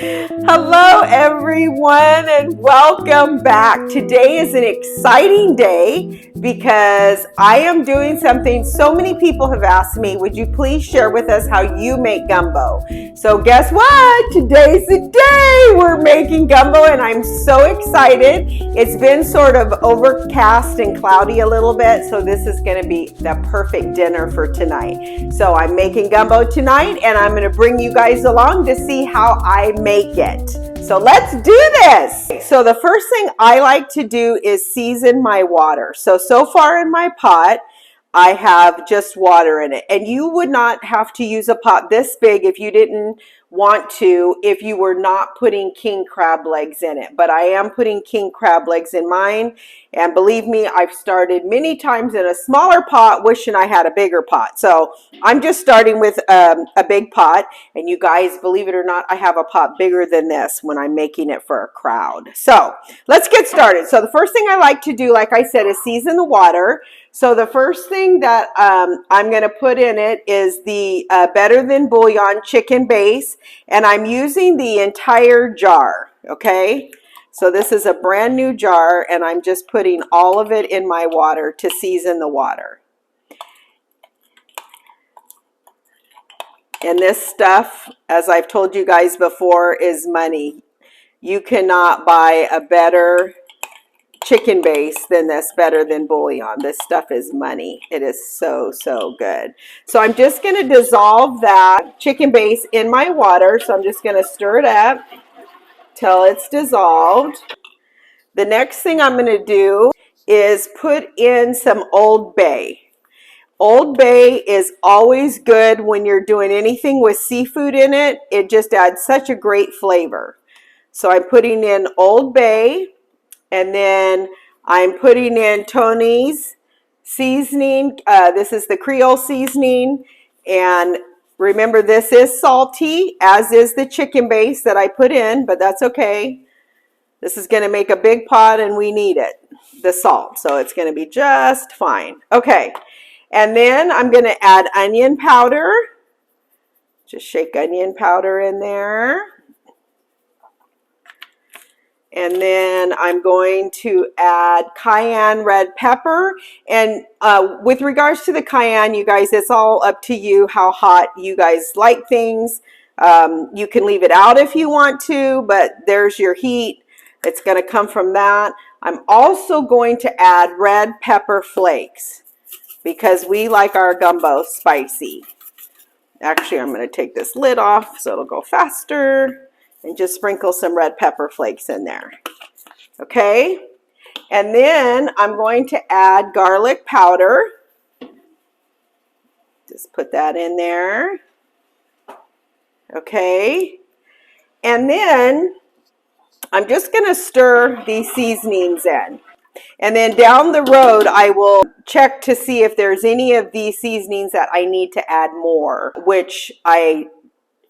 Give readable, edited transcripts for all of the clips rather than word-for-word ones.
Hello, everyone, and welcome back. Today is an exciting day because I am doing something so many people have asked me, would you please share with us how you make gumbo? So guess what? Today's the day we're making gumbo, and I'm so excited. It's been sort of overcast and cloudy a little bit, so this is going to be the perfect dinner for tonight. So I'm making gumbo tonight, and I'm going to bring you guys along to see how I make it. So let's do this. So the first thing I like to do is season my water. So far in my pot, I have just water in it. And you would not have to use a pot this big if you didn't want to, if you were not putting king crab legs in it. But I am putting king crab legs in mine. And believe me, I've started many times in a smaller pot, wishing I had a bigger pot. So I'm just starting with a big pot. And you guys, believe it or not, I have a pot bigger than this when I'm making it for a crowd. So let's get started. So the first thing I like to do, like I said, is season the water. So the first thing that I'm going to put in it is the Better Than Bouillon chicken base, and I'm using the entire jar, okay? So this is a brand new jar, and I'm just putting all of it in my water to season the water. And this stuff, as I've told you guys before, is money. You cannot buy a better chicken base than this Better Than Bouillon. This stuff is money. It is so good. So I'm just going to dissolve that chicken base in my water. So I'm just going to stir it up till it's dissolved. The next thing I'm going to do is put in some Old Bay. Old Bay is always good when you're doing anything with seafood in it. It just adds such a great flavor. So I'm putting in Old Bay. And then I'm putting in Tony's seasoning. This is the Creole seasoning. And remember, this is salty, as is the chicken base that I put in, but that's okay. This is going to make a big pot, and we need it, the salt. So it's going to be just fine. Okay. And then I'm going to add onion powder. Just shake onion powder in there. And then I'm going to add cayenne red pepper. And with regards to the cayenne, you guys, it's all up to you how hot you guys like things. You can leave it out if you want to, but there's your heat. It's going to come from that. I'm also going to add red pepper flakes because we like our gumbo spicy. Actually, I'm going to take this lid off so it'll go faster. And just sprinkle some red pepper flakes in there. Okay? And then I'm going to add garlic powder. Just put that in there. Okay? And then I'm just going to stir these seasonings in. And then down the road, I will check to see if there's any of these seasonings that I need to add more, which I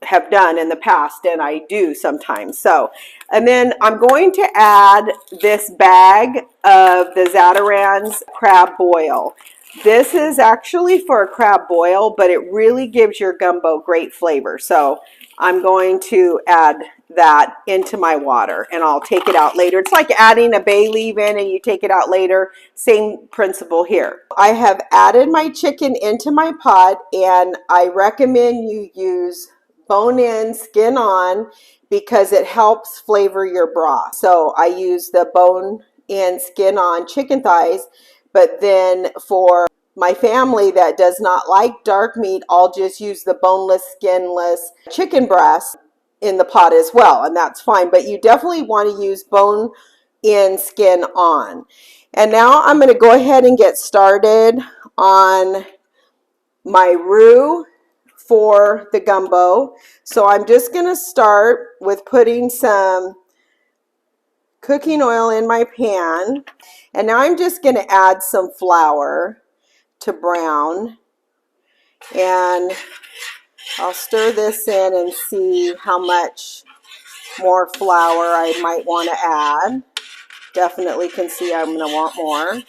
have done in the past, and I do sometimes. So, and then I'm going to add this bag of the Zatarain's crab boil. This is actually for a crab boil, but it really gives your gumbo great flavor. So I'm going to add that into my water, and I'll take it out later. It's like adding a bay leaf in and you take it out later. Same principle here. I have added my chicken into my pot, and I recommend you use bone-in, skin-on, because it helps flavor your broth. So I use the bone-in, skin-on chicken thighs, but then for my family that does not like dark meat, I'll just use the boneless, skinless chicken breast in the pot as well, and that's fine. But you definitely want to use bone-in, skin-on. And now I'm going to go ahead and get started on my roux for the gumbo. So I'm just going to start with putting some cooking oil in my pan, and now I'm just going to add some flour to brown, and I'll stir this in and see how much more flour I might want to add. Definitely can see I'm going to want more.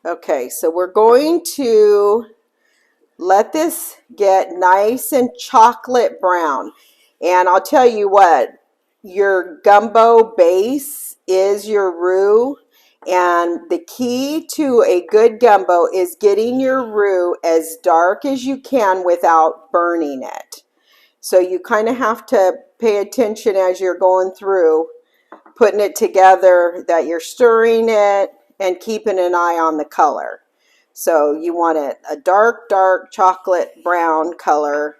Okay, so we're going to let this get nice and chocolate brown. And I'll tell you what, your gumbo base is your roux. And the key to a good gumbo is getting your roux as dark as you can without burning it. So you kind of have to pay attention as you're going through, putting it together, that you're stirring it and keeping an eye on the color. So you want it a dark, dark chocolate brown color,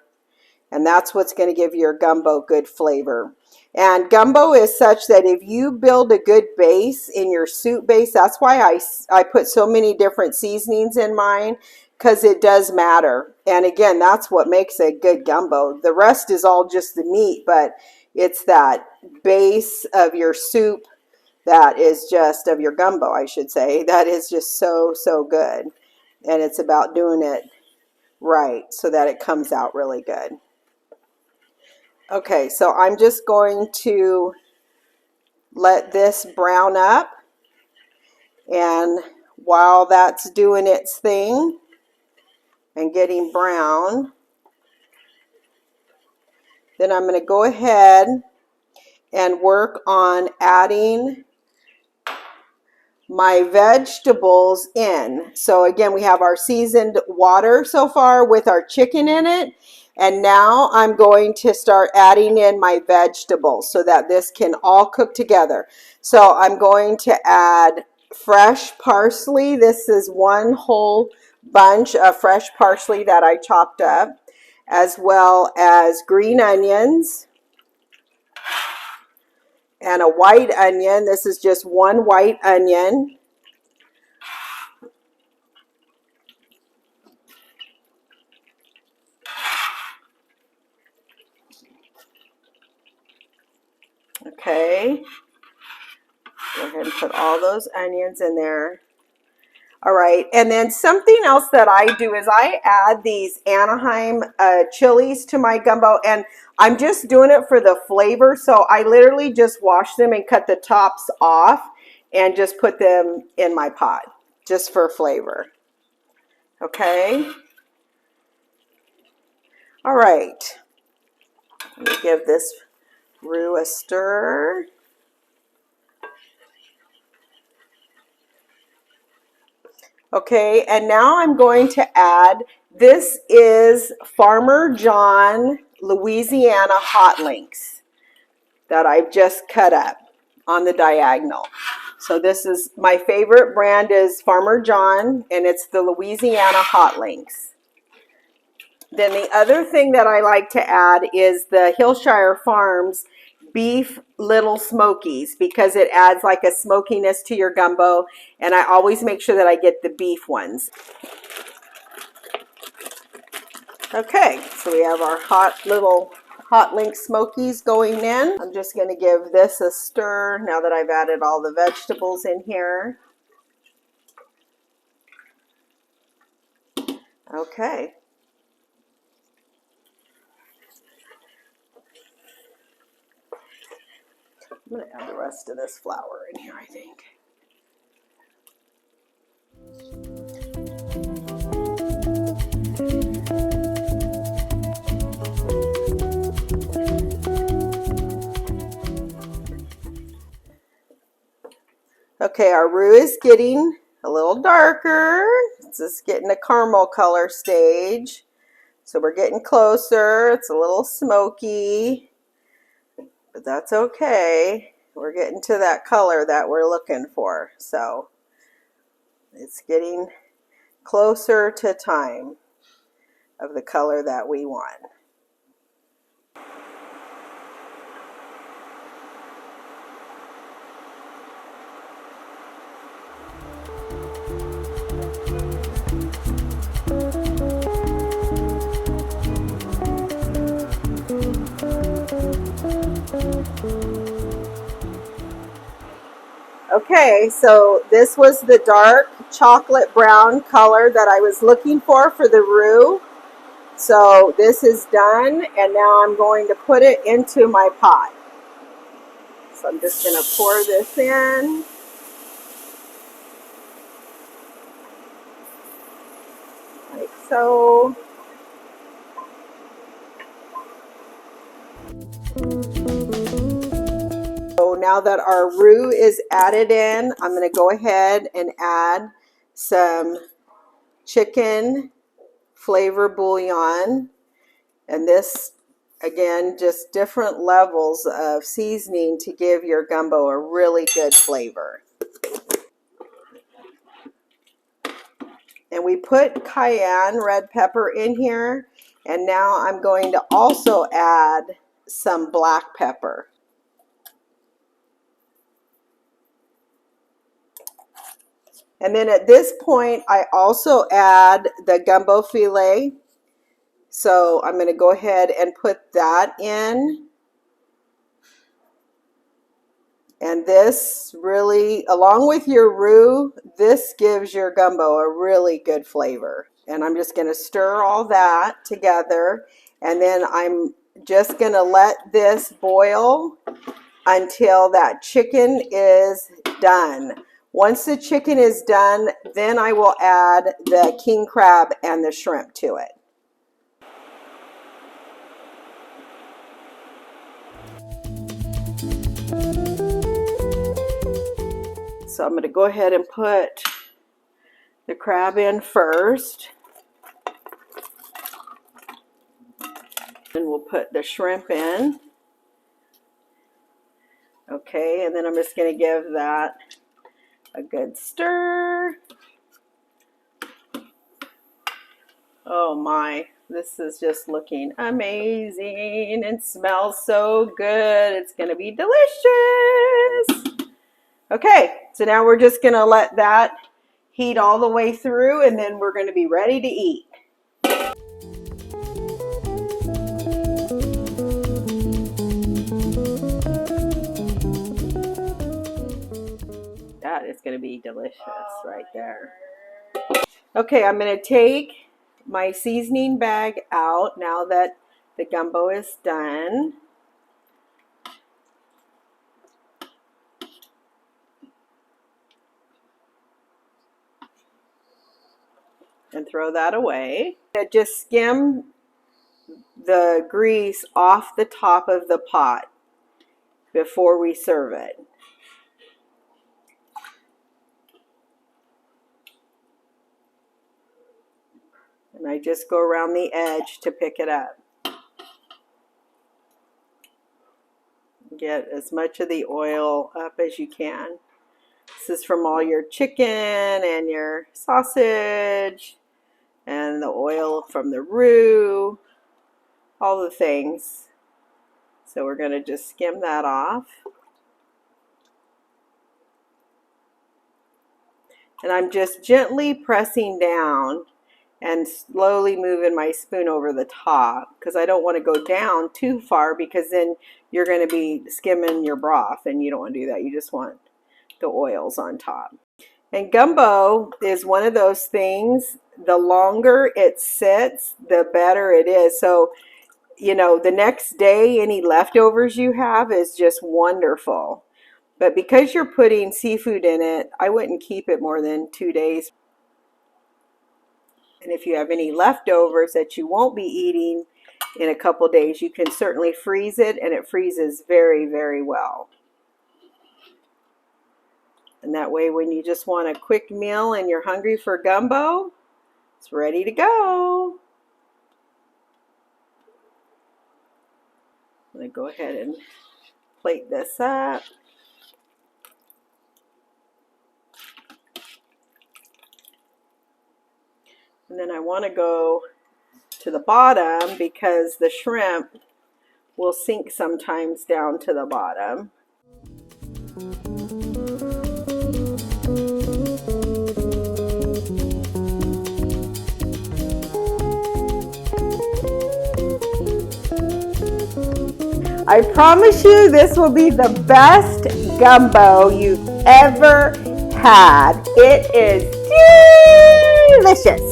and that's what's going to give your gumbo good flavor. And gumbo is such that if you build a good base in your soup base, that's why I put so many different seasonings in mine, because it does matter. And again, that's what makes a good gumbo. The rest is all just the meat, but it's that base of your soup that is just, of your gumbo, I should say, that is just so, so good. And it's about doing it right so that it comes out really good. Okay, so I'm just going to let this brown up. And while that's doing its thing and getting brown, then I'm going to go ahead and work on adding my vegetables in. So again, we have our seasoned water so far with our chicken in it. And now I'm going to start adding in my vegetables so that this can all cook together. So I'm going to add fresh parsley. This is one whole bunch of fresh parsley that I chopped up, as well as green onions and a white onion. This is just one white onion. Okay, go ahead and put all those onions in there. All right, and then something else that I do is I add these Anaheim chilies to my gumbo, and I'm just doing it for the flavor. So I literally just wash them and cut the tops off and just put them in my pot just for flavor. Okay. All right. Let me give this roux a stir. Okay, and now I'm going to add, this is Farmer John Louisiana hot links that I've just cut up on the diagonal. So this is, my favorite brand is Farmer John, and it's the Louisiana hot links. Then the other thing that I like to add is the Hillshire Farms beef little smokies, because it adds like a smokiness to your gumbo, and I always make sure that I get the beef ones. Okay, so we have our hot link smokies going in. I'm just going to give this a stir now that I've added all the vegetables in here. Okay. I'm going to add the rest of this flour in here, I think. Okay, our roux is getting a little darker. It's just getting a caramel color stage. So we're getting closer. It's a little smoky, but that's okay. We're getting to that color that we're looking for. So it's getting closer to time of the color that we want. Okay, so this was the dark chocolate brown color that I was looking for the roux. So this is done, and now I'm going to put it into my pot. So I'm just going to pour this in. So now that our roux is added in, I'm going to go ahead and add some chicken flavor bouillon. And this, again, just different levels of seasoning to give your gumbo a really good flavor. And we put cayenne red pepper in here. And now I'm going to also add some black pepper. And then at this point, I also add the gumbo filet. So I'm going to go ahead and put that in. And this really, along with your roux, this gives your gumbo a really good flavor. And I'm just going to stir all that together. And then I'm just going to let this boil until that chicken is done. Once the chicken is done, then I will add the king crab and the shrimp to it. So I'm going to go ahead and put the crab in first. And we'll put the shrimp in. Okay, and then I'm just going to give that a good stir. Oh my, this is just looking amazing and smells so good. It's going to be delicious. Okay, so now we're just going to let that heat all the way through, and then we're going to be ready to eat. That is going to be delicious right there. Okay, I'm going to take my seasoning bag out now that the gumbo is done. And throw that away. Just skim the grease off the top of the pot before we serve it. And I just go around the edge to pick it up. Get as much of the oil up as you can. This is from all your chicken and your sausage and the oil from the roux, all the things. So we're going to just skim that off. And I'm just gently pressing down and slowly moving my spoon over the top because I don't want to go down too far, because then you're going to be skimming your broth and you don't want to do that. You just want the oils on top. And gumbo is one of those things, the longer it sits, the better it is. So, you know, the next day, any leftovers you have is just wonderful. But because you're putting seafood in it, I wouldn't keep it more than 2 days. And if you have any leftovers that you won't be eating in a couple days, you can certainly freeze it, and it freezes very, very well. And that way, when you just want a quick meal and you're hungry for gumbo, it's ready to go. I'm going to go ahead and plate this up. And then I want to go to the bottom because the shrimp will sink sometimes down to the bottom. I promise you this will be the best gumbo you've ever had. It is delicious.